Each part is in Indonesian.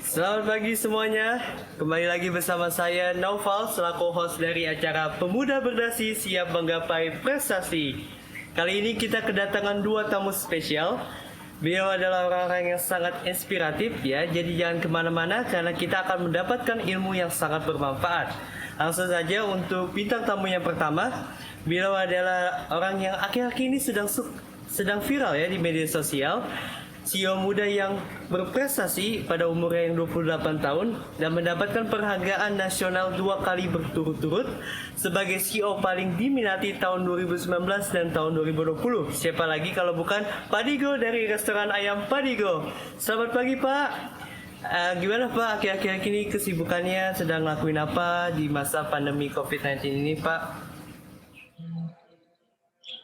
Selamat pagi semuanya. Kembali lagi bersama saya Naufal selaku host dari acara Pemuda Berdasi Siap Menggapai Prestasi. Kali ini kita kedatangan dua tamu spesial. Beliau adalah orang-orang yang sangat inspiratif ya. Jadi jangan kemana-mana karena kita akan mendapatkan ilmu yang sangat bermanfaat. Langsung saja untuk bintang tamu yang pertama. Beliau adalah orang yang akhir-akhir ini sedang viral ya di media sosial. CEO muda yang berprestasi pada umurnya yang 28 tahun dan mendapatkan penghargaan nasional 2 kali berturut-turut sebagai CEO paling diminati tahun 2019 dan tahun 2020. Siapa lagi kalau bukan Pak Digo dari restoran ayam Pak Digo. Selamat pagi Pak. Gimana Pak akhir-akhir ini kesibukannya, sedang ngelakuin apa di masa pandemi COVID-19 ini Pak?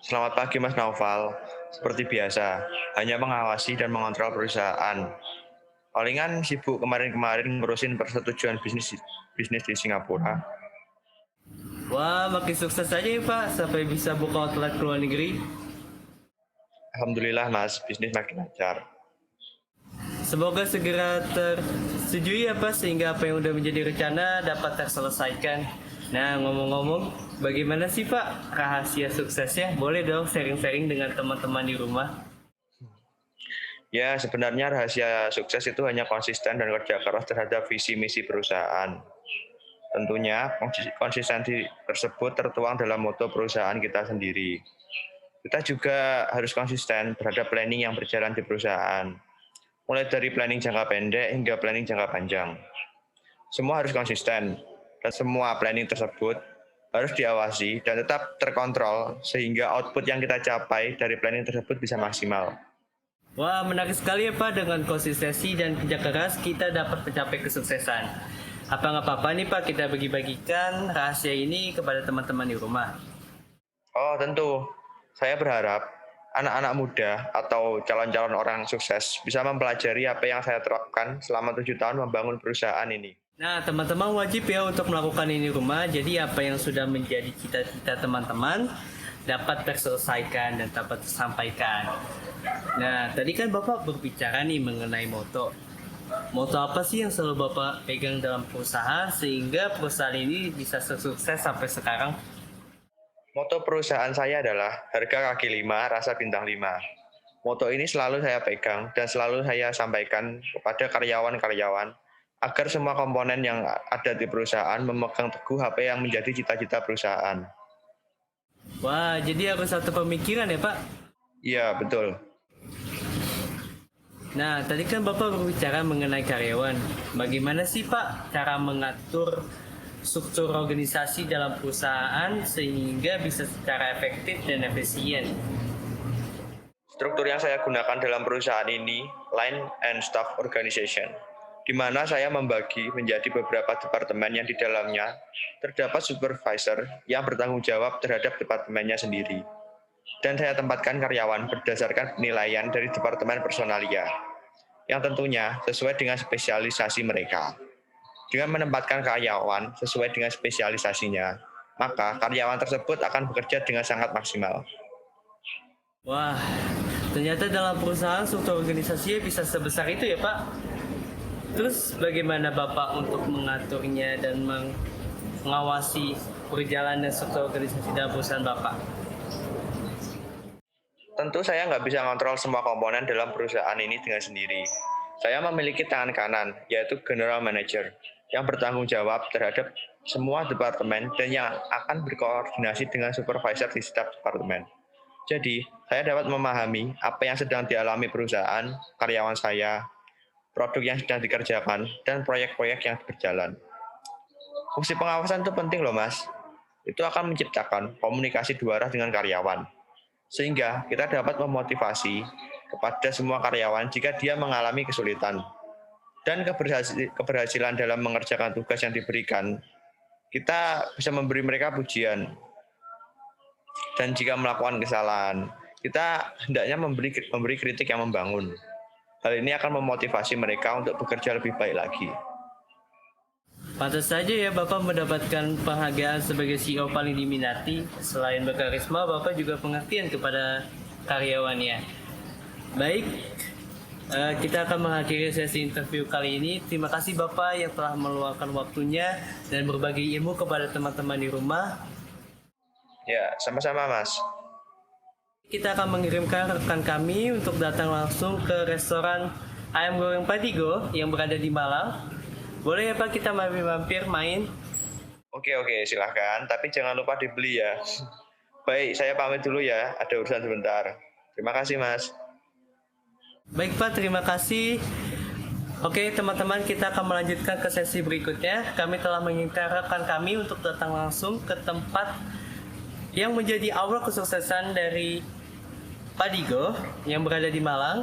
Selamat pagi Mas Naufal. Seperti biasa, hanya mengawasi dan mengontrol perusahaan. Palingan sibuk kemarin-kemarin ngurusin persetujuan bisnis di Singapura. Wah, makin sukses aja ya Pak sampai bisa buka outlet ke luar negeri. Alhamdulillah Mas, bisnis makin lancar. Semoga segera tersetujui ya Pak sehingga apa yang udah menjadi rencana dapat terselesaikan. Nah ngomong-ngomong, bagaimana sih Pak rahasia suksesnya? Boleh dong sharing-sharing dengan teman-teman di rumah. Ya, sebenarnya rahasia sukses itu hanya konsisten dan kerja keras terhadap visi misi perusahaan. Tentunya konsistensi tersebut tertuang dalam moto perusahaan kita sendiri. Kita juga harus konsisten terhadap planning yang berjalan di perusahaan. Mulai dari planning jangka pendek hingga planning jangka panjang. Semua harus konsisten, dan semua planning tersebut harus diawasi dan tetap terkontrol sehingga output yang kita capai dari planning tersebut bisa maksimal. Wah menarik sekali ya Pak, dengan konsistensi dan kerja keras kita dapat mencapai kesuksesan. Apa nggak apa-apa nih Pak kita bagi-bagikan rahasia ini kepada teman-teman di rumah? Oh tentu, saya berharap anak-anak muda atau calon-calon orang sukses bisa mempelajari apa yang saya terapkan selama 7 tahun membangun perusahaan ini. Nah, teman-teman wajib ya untuk melakukan ini di rumah. Jadi apa yang sudah menjadi cita-cita teman-teman dapat terselesaikan dan dapat tersampaikan. Nah, tadi kan Bapak berbicara nih mengenai moto. Moto apa sih yang selalu Bapak pegang dalam perusahaan sehingga perusahaan ini bisa sukses sampai sekarang? Moto perusahaan saya adalah harga kaki 5, rasa bintang 5. Moto ini selalu saya pegang dan selalu saya sampaikan kepada karyawan-karyawan agar semua komponen yang ada di perusahaan memegang teguh apa yang menjadi cita-cita perusahaan. Wah, jadi harus satu pemikiran ya Pak? Iya, betul. Nah, tadi kan Bapak berbicara mengenai karyawan. Bagaimana sih Pak cara mengatur struktur organisasi dalam perusahaan sehingga bisa secara efektif dan efisien? Struktur yang saya gunakan dalam perusahaan ini, line and staff organization, di mana saya membagi menjadi beberapa departemen yang di dalamnya terdapat supervisor yang bertanggung jawab terhadap departemennya sendiri. Dan saya tempatkan karyawan berdasarkan penilaian dari departemen personalia, yang tentunya sesuai dengan spesialisasi mereka. Dengan menempatkan karyawan sesuai dengan spesialisasinya, maka karyawan tersebut akan bekerja dengan sangat maksimal. Wah, ternyata dalam perusahaan struktur organisasinya bisa sebesar itu ya Pak? Terus bagaimana Bapak untuk mengaturnya dan mengawasi perjalanan struktur organisasi dalam perusahaan Bapak? Tentu saya nggak bisa kontrol semua komponen dalam perusahaan ini dengan sendiri. Saya memiliki tangan kanan, yaitu General Manager, yang bertanggung jawab terhadap semua departemen dan yang akan berkoordinasi dengan supervisor di setiap departemen. Jadi, saya dapat memahami apa yang sedang dialami perusahaan, karyawan saya, produk yang sedang dikerjakan, dan proyek-proyek yang berjalan. Fungsi pengawasan itu penting loh mas. Itu akan menciptakan komunikasi dua arah dengan karyawan. Sehingga kita dapat memotivasi kepada semua karyawan jika dia mengalami kesulitan. Dan keberhasilan dalam mengerjakan tugas yang diberikan, kita bisa memberi mereka pujian. Dan jika melakukan kesalahan, kita hendaknya memberi kritik yang membangun. Hal ini akan memotivasi mereka untuk bekerja lebih baik lagi. Pantas saja ya Bapak mendapatkan penghargaan sebagai CEO paling diminati. Selain berkarisma, Bapak juga pengertian kepada karyawannya. Baik, Kita akan mengakhiri sesi interview kali ini. Terima kasih Bapak yang telah meluangkan waktunya dan berbagi ilmu kepada teman-teman di rumah. Ya, sama-sama Mas. Kita akan mengirimkan rekan kami untuk datang langsung ke restoran ayam goreng Padigo yang berada di Malang. Boleh ya Pak kita mampir main? Oke, silahkan. Tapi jangan lupa dibeli ya. Baik, saya pamit dulu ya. Ada urusan sebentar. Terima kasih Mas. Baik Pak, terima kasih. Oke teman-teman, kita akan melanjutkan ke sesi berikutnya. Kami telah menginginkan rekan kami untuk datang langsung ke tempat yang menjadi awal kesuksesan dari Padigo yang berada di Malang.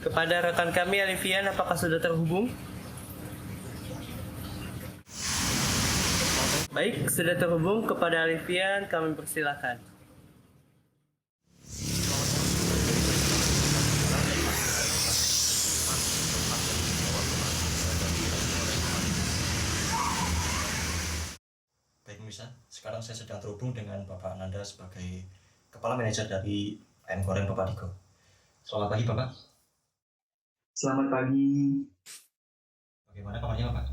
Kepada rekan kami Alifian, apakah sudah terhubung? Baik, sudah terhubung. Kepada Alifian, kami persilakan. Baik Misa, sekarang saya sedang terhubung dengan Bapak Ananda sebagai Kepala Manajer dari Ayam Goreng Bapak Diko. Selamat pagi Bapak. Selamat pagi. Bagaimana kabarnya Bapak?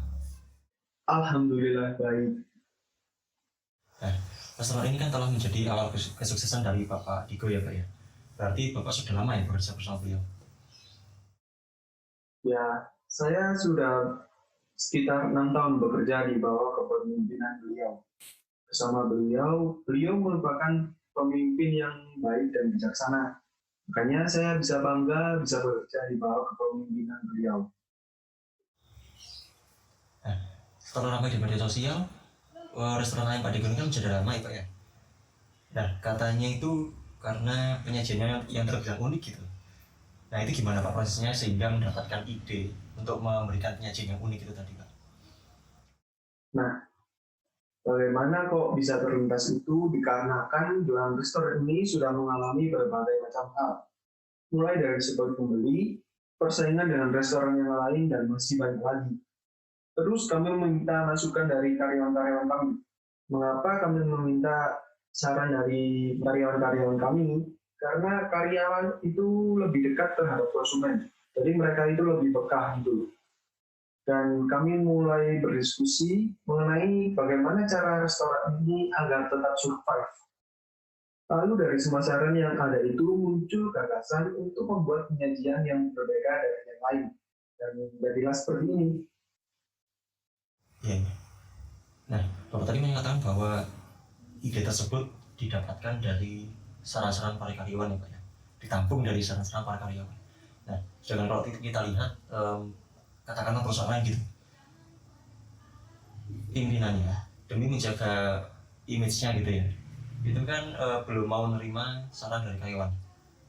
Alhamdulillah baik. Nah, restoran ini kan telah menjadi awal kesuksesan dari Bapak Diko ya Pak ya. Berarti Bapak sudah lama ya bekerja bersama beliau? Ya, saya sudah sekitar 6 tahun bekerja di bawah kepemimpinan beliau. Bersama beliau merupakan pemimpin yang baik dan bijaksana. Makanya saya bisa bangga bisa bekerja di bawah kepemimpinan beliau. Nah, setelah ramai di media sosial, restoran ayam Pak Diko ini kan menjadi ramai Pak ya. Nah, katanya itu karena penyajiannya yang terbilang unik gitu. Nah, itu gimana Pak prosesnya sehingga mendapatkan ide untuk memberikan penyajian yang unik itu tadi Pak? Nah, bagaimana kok bisa terlintas itu dikarenakan dalam restoran ini sudah mengalami berbagai macam hal. Mulai dari sebagai pembeli, persaingan dengan restoran yang lain, dan masih banyak lagi. Terus kami meminta masukan dari karyawan-karyawan kami. Mengapa kami meminta saran dari karyawan-karyawan kami? Karena karyawan itu lebih dekat terhadap konsumen. Jadi mereka itu lebih peka gitu. Dan kami mulai berdiskusi mengenai bagaimana cara restoran ini agar tetap survive. Lalu dari semua saran yang ada itu muncul gagasan untuk membuat penyajian yang berbeda dari yang lain. Dan jadilah seperti ini. Iya. Nah, Bapak tadi mengatakan bahwa ide tersebut didapatkan dari saran-saran para karyawan ya Pak ya, ditampung dari saran-saran para karyawan. Nah, sedangkan kalau kita lihat katakanlah perusahaan gitu, pimpinannya demi menjaga image-nya gitu ya, itu kan belum mau menerima saran dari karyawan.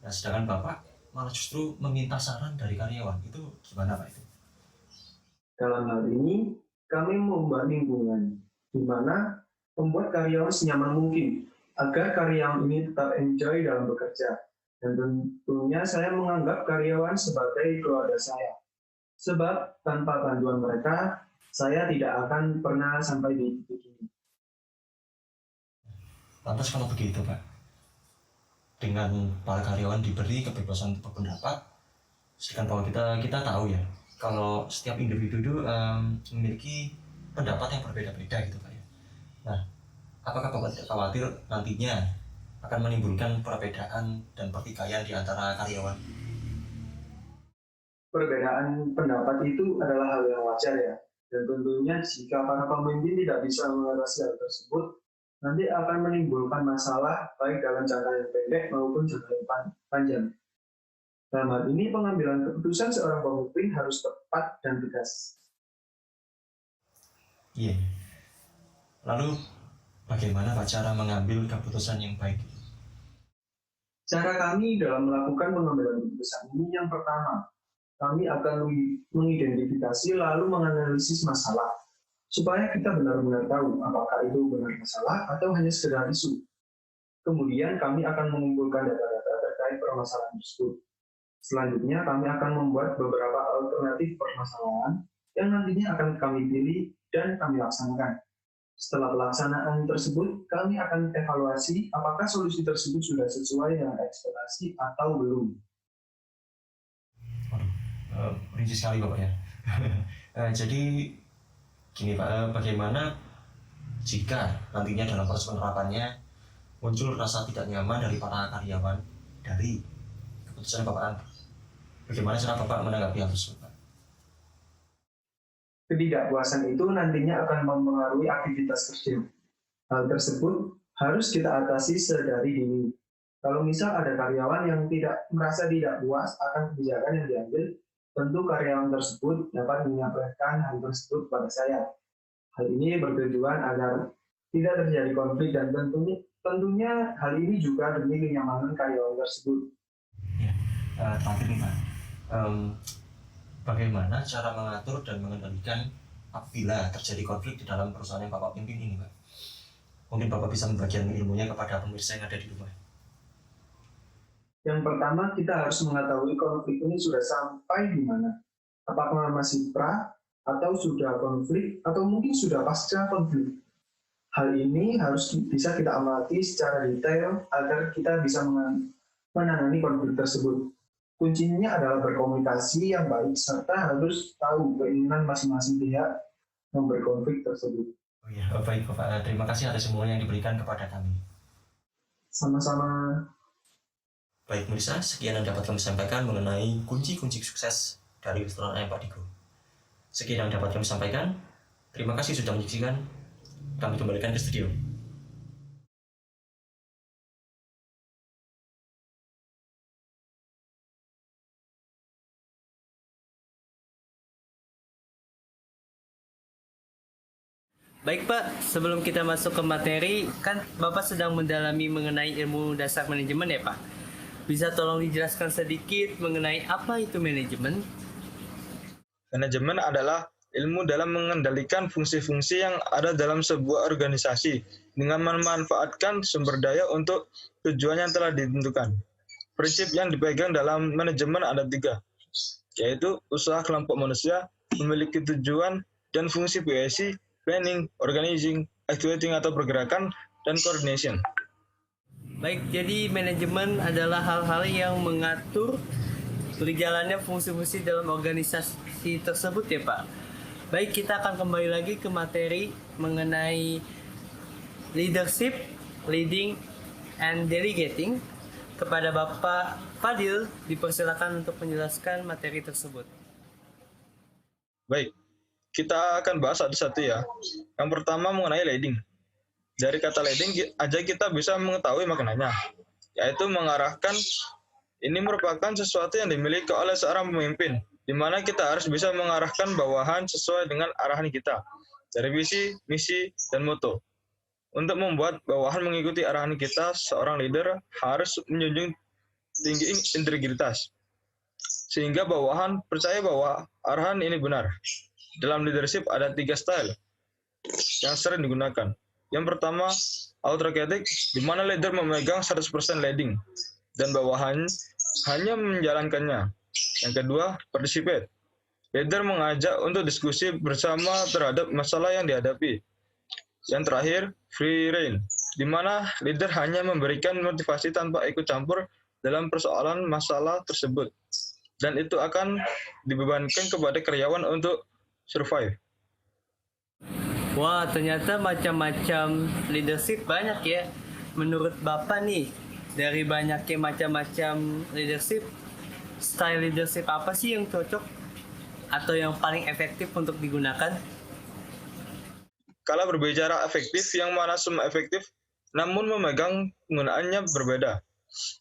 Nah, sedangkan Bapak malah justru meminta saran dari karyawan, itu gimana Pak itu? Dalam hal ini, kami membuat lingkungan di mana membuat karyawan senyaman mungkin agar karyawan ini tetap enjoy dalam bekerja. Dan tentunya saya menganggap karyawan sebagai keluarga saya. Sebab tanpa bantuan mereka, saya tidak akan pernah sampai di titik ini. Lantas kalau begitu Pak, dengan para karyawan diberi kebebasan untuk berpendapat, sedangkan bahwa kita tahu ya, kalau setiap individu itu memiliki pendapat yang berbeda-beda gitu Pak ya. Nah, apakah Bapak tidak khawatir nantinya akan menimbulkan perbedaan dan pertikaian di antara karyawan? Perbedaan pendapat itu adalah hal yang wajar ya. Dan tentunya jika para pemimpin tidak bisa mengatasi hal tersebut, nanti akan menimbulkan masalah baik dalam jangka yang pendek maupun jangka yang panjang. Dalam hal ini pengambilan keputusan seorang pemimpin harus tepat dan tegas. Iya. Lalu bagaimana Pak cara mengambil keputusan yang baik? Cara kami dalam melakukan pengambilan keputusan ini yang pertama, kami akan mengidentifikasi lalu menganalisis masalah supaya kita benar-benar tahu apakah itu benar masalah atau hanya sekedar isu. Kemudian kami akan mengumpulkan data-data terkait permasalahan tersebut. Selanjutnya kami akan membuat beberapa alternatif permasalahan yang nantinya akan kami pilih dan kami laksanakan. Setelah pelaksanaan tersebut, kami akan evaluasi apakah solusi tersebut sudah sesuai dengan ekspektasi atau belum. Rinci sekali Bapak ya. Jadi gini Pak, bagaimana jika nantinya dalam proses penerapannya muncul rasa tidak nyaman dari para karyawan dari keputusan Bapak Anton? Bagaimana cara Bapak menanggapi hal tersebut Pak? Ketidakpuasan itu nantinya akan mempengaruhi aktivitas kerja. Hal tersebut harus kita atasi sedari dini. Kalau misal ada karyawan yang merasa tidak puas akan kebijakan yang diambil, tentu karyawan tersebut dapat menyampaikan hal tersebut kepada saya. Hal ini bertujuan agar tidak terjadi konflik dan tentunya hal ini juga demi kenyamanan karyawan tersebut. Terakhir nih Pak, bagaimana cara mengatur dan mengendalikan apabila terjadi konflik di dalam perusahaan yang Bapak pimpin ini Pak? Mungkin Bapak bisa membagikan ilmunya kepada pemirsa yang ada di rumah. Yang pertama, kita harus mengetahui konflik ini sudah sampai di mana. Apakah masih pra, atau sudah konflik, atau mungkin sudah pasca konflik. Hal ini harus bisa kita amati secara detail agar kita bisa menangani konflik tersebut. Kuncinya adalah berkomunikasi yang baik, serta harus tahu keinginan masing-masing pihak yang berkonflik tersebut. Oh iya, baik Bapak. Terima kasih atas semuanya yang diberikan kepada kami. Sama-sama. Baik pemirsa, sekian yang dapat kami sampaikan mengenai kunci-kunci sukses dari restoran ayam Pak Diko. Sekian yang dapat kami sampaikan. Terima kasih sudah menyaksikan. Kami kembalikan ke studio. Baik Pak, sebelum kita masuk ke materi, kan Bapak sedang mendalami mengenai ilmu dasar manajemen ya Pak? Bisa tolong dijelaskan sedikit mengenai apa itu manajemen? Manajemen adalah ilmu dalam mengendalikan fungsi-fungsi yang ada dalam sebuah organisasi dengan memanfaatkan sumber daya untuk tujuan yang telah ditentukan. Prinsip yang dipegang dalam manajemen ada 3, yaitu usaha kelompok manusia, memiliki tujuan, dan fungsi PSI, planning, organizing, activating atau pergerakan, dan coordination. Baik, jadi manajemen adalah hal-hal yang mengatur berjalannya fungsi-fungsi dalam organisasi tersebut ya Pak. Baik, kita akan kembali lagi ke materi mengenai leadership, leading, and delegating. Kepada Bapak Fadil, dipersilakan untuk menjelaskan materi tersebut. Baik, kita akan bahas satu-satu ya. Yang pertama mengenai leading. Dari kata leading aja kita bisa mengetahui maknanya, yaitu mengarahkan. Ini merupakan sesuatu yang dimiliki oleh seorang pemimpin, di mana kita harus bisa mengarahkan bawahan sesuai dengan arahan kita, dari visi, misi, dan moto. Untuk membuat bawahan mengikuti arahan kita, seorang leader harus menjunjung tinggi integritas, sehingga bawahan percaya bahwa arahan ini benar. Dalam leadership ada 3 style yang sering digunakan. Yang pertama, autocratic, di mana leader memegang 100% leading, dan bawahan hanya menjalankannya. Yang kedua, participate. Leader mengajak untuk diskusi bersama terhadap masalah yang dihadapi. Yang terakhir, free rein, di mana leader hanya memberikan motivasi tanpa ikut campur dalam persoalan masalah tersebut. Dan itu akan dibebankan kepada karyawan untuk survive. Wah, ternyata macam-macam leadership banyak ya. Menurut Bapak nih, dari banyaknya macam-macam leadership, style leadership apa sih yang cocok atau yang paling efektif untuk digunakan? Kalau berbicara efektif, yang mana semua efektif, namun memegang penggunaannya berbeda,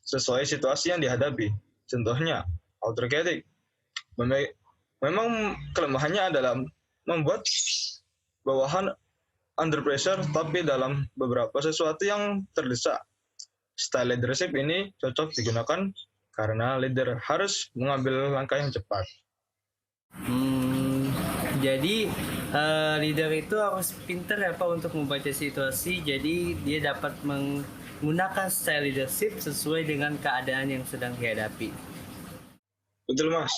sesuai situasi yang dihadapi. Contohnya, autocratic. Memang kelemahannya adalah membuat bawahan under pressure, tapi dalam beberapa sesuatu yang terdesak. Style leadership ini cocok digunakan karena leader harus mengambil langkah yang cepat. Jadi leader itu harus pintar ya Pak untuk membaca situasi, jadi dia dapat menggunakan style leadership sesuai dengan keadaan yang sedang dihadapi. Betul Mas.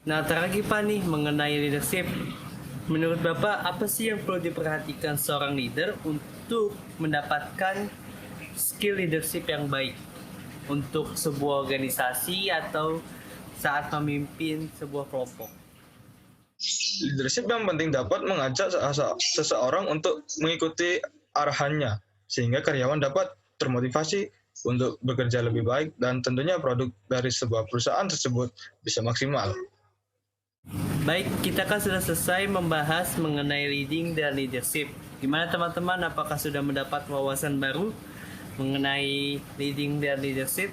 Nah, terakhir Pak nih mengenai leadership. Menurut Bapak, apa sih yang perlu diperhatikan seorang leader untuk mendapatkan skill leadership yang baik untuk sebuah organisasi atau saat memimpin sebuah kelompok? Leadership yang penting dapat mengajak seseorang untuk mengikuti arahannya, sehingga karyawan dapat termotivasi untuk bekerja lebih baik dan tentunya produk dari sebuah perusahaan tersebut bisa maksimal. Baik, kita kan sudah selesai membahas mengenai leading dan leadership. Gimana teman-teman, apakah sudah mendapat wawasan baru mengenai leading dan leadership?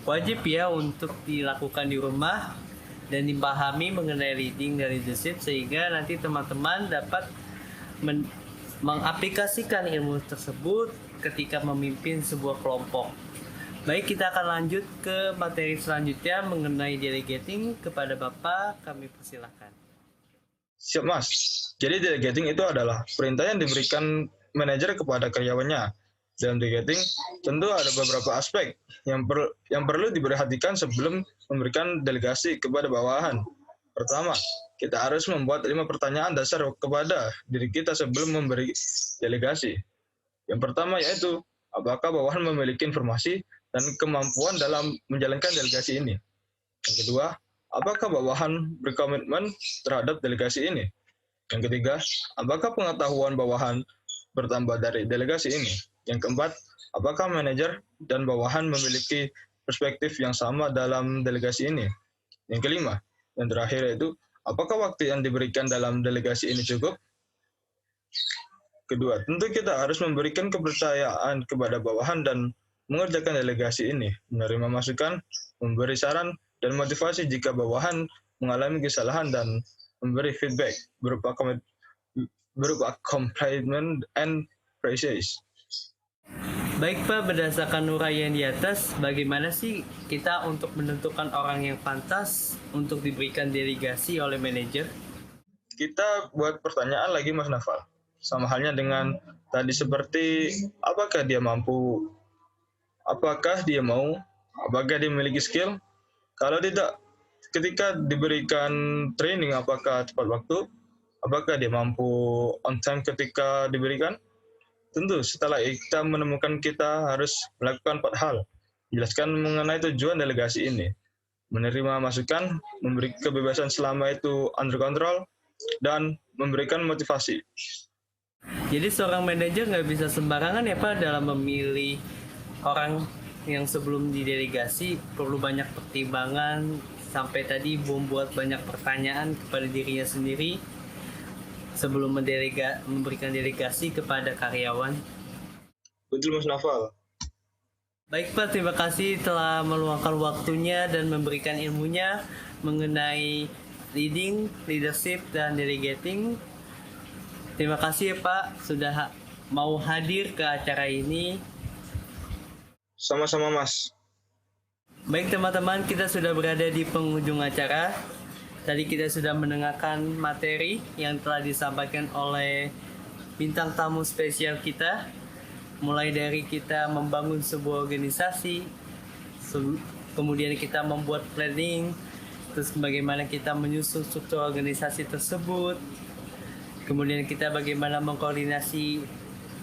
Wajib ya untuk dilakukan di rumah dan dipahami mengenai leading dan leadership sehingga nanti teman-teman dapat mengaplikasikan ilmu tersebut ketika memimpin sebuah kelompok. Baik, kita akan lanjut ke materi selanjutnya mengenai delegating. Kepada Bapak, kami persilahkan. Siap, Mas. Jadi delegating itu adalah perintah yang diberikan manajer kepada karyawannya. Dalam delegating, tentu ada beberapa aspek yang perlu diperhatikan sebelum memberikan delegasi kepada bawahan. Pertama, kita harus membuat 5 pertanyaan dasar kepada diri kita sebelum memberi delegasi. Yang pertama yaitu, apakah bawahan memiliki informasi dan kemampuan dalam menjalankan delegasi ini? Yang kedua, apakah bawahan berkomitmen terhadap delegasi ini? Yang ketiga, apakah pengetahuan bawahan bertambah dari delegasi ini? Yang keempat, apakah manajer dan bawahan memiliki perspektif yang sama dalam delegasi ini? Yang kelima, yang terakhir yaitu, apakah waktu yang diberikan dalam delegasi ini cukup? Kedua, tentu kita harus memberikan kepercayaan kepada bawahan dan mengerjakan delegasi ini, menerima masukan, memberi saran, dan motivasi jika bawahan mengalami kesalahan dan memberi feedback berupa compliment and praises. Baik Pak, berdasarkan uraian di atas, bagaimana sih kita untuk menentukan orang yang pantas untuk diberikan delegasi oleh manajer? Kita buat pertanyaan lagi Mas Naval. Sama halnya dengan tadi seperti apakah dia mampu, apakah dia mau, apakah dia memiliki skill. Kalau tidak, ketika diberikan training apakah tepat waktu, apakah dia mampu on time ketika diberikan. Tentu setelah kita menemukan, kita harus melakukan 4 hal. Jelaskan mengenai tujuan delegasi ini, menerima masukan, memberi kebebasan selama itu under control, dan memberikan motivasi. Jadi seorang manajer nggak bisa sembarangan ya Pak dalam memilih orang yang sebelum didelegasi, perlu banyak pertimbangan sampai tadi membuat banyak pertanyaan kepada dirinya sendiri sebelum memberikan delegasi kepada karyawan. Betul Mas Naval. Baik Pak, terima kasih telah meluangkan waktunya dan memberikan ilmunya mengenai leading, leadership, dan delegating. Terima kasih ya Pak sudah mau hadir ke acara ini. Sama-sama Mas. Baik teman-teman, kita sudah berada di penghujung acara. Tadi kita sudah mendengarkan materi yang telah disampaikan oleh bintang tamu spesial kita. Mulai dari kita membangun sebuah organisasi, kemudian kita membuat planning, terus bagaimana kita menyusun struktur organisasi tersebut, kemudian kita bagaimana mengkoordinasi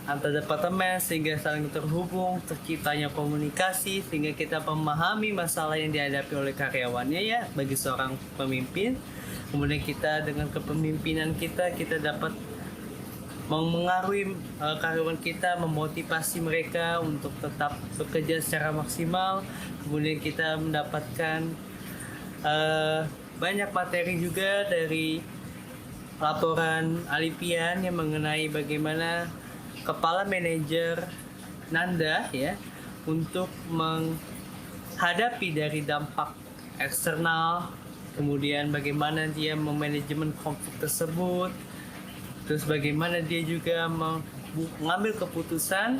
antar departemen sehingga saling terhubung, terciptanya komunikasi sehingga kita memahami masalah yang dihadapi oleh karyawannya ya bagi seorang pemimpin. Kemudian kita dengan kepemimpinan kita dapat mengaruhi karyawan kita, memotivasi mereka untuk tetap bekerja secara maksimal. Kemudian kita mendapatkan banyak materi juga dari laporan Alipian yang mengenai bagaimana kepala manajer Nanda ya untuk menghadapi dari dampak eksternal, kemudian bagaimana dia memanajemen konflik tersebut, terus bagaimana dia juga mengambil keputusan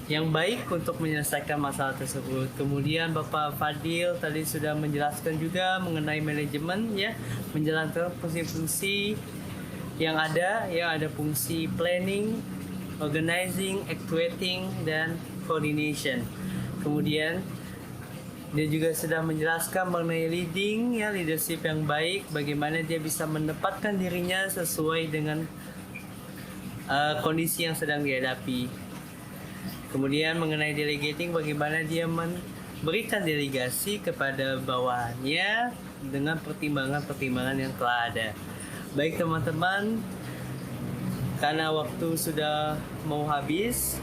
yang baik untuk menyelesaikan masalah tersebut. Kemudian Bapak Fadil tadi sudah menjelaskan juga mengenai manajemen ya, menjalankan fungsi-fungsi yang ada fungsi planning, organizing, actuating, dan coordination. Kemudian dia juga sudah menjelaskan mengenai leading ya, leadership yang baik, bagaimana dia bisa menempatkan dirinya sesuai dengan kondisi yang sedang dihadapi. Kemudian mengenai delegating, bagaimana dia berikan delegasi kepada bawahannya dengan pertimbangan-pertimbangan yang telah ada. Baik teman-teman, karena waktu sudah mau habis,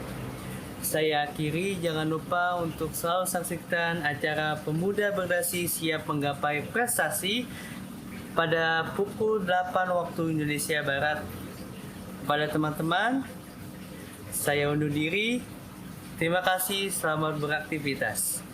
saya akhiri. Jangan lupa untuk selalu saksikan acara Pemuda Berdasi Siap Menggapai Prestasi pada pukul 8 waktu Indonesia Barat. Pada teman-teman, saya undur diri. Terima kasih, selamat beraktivitas.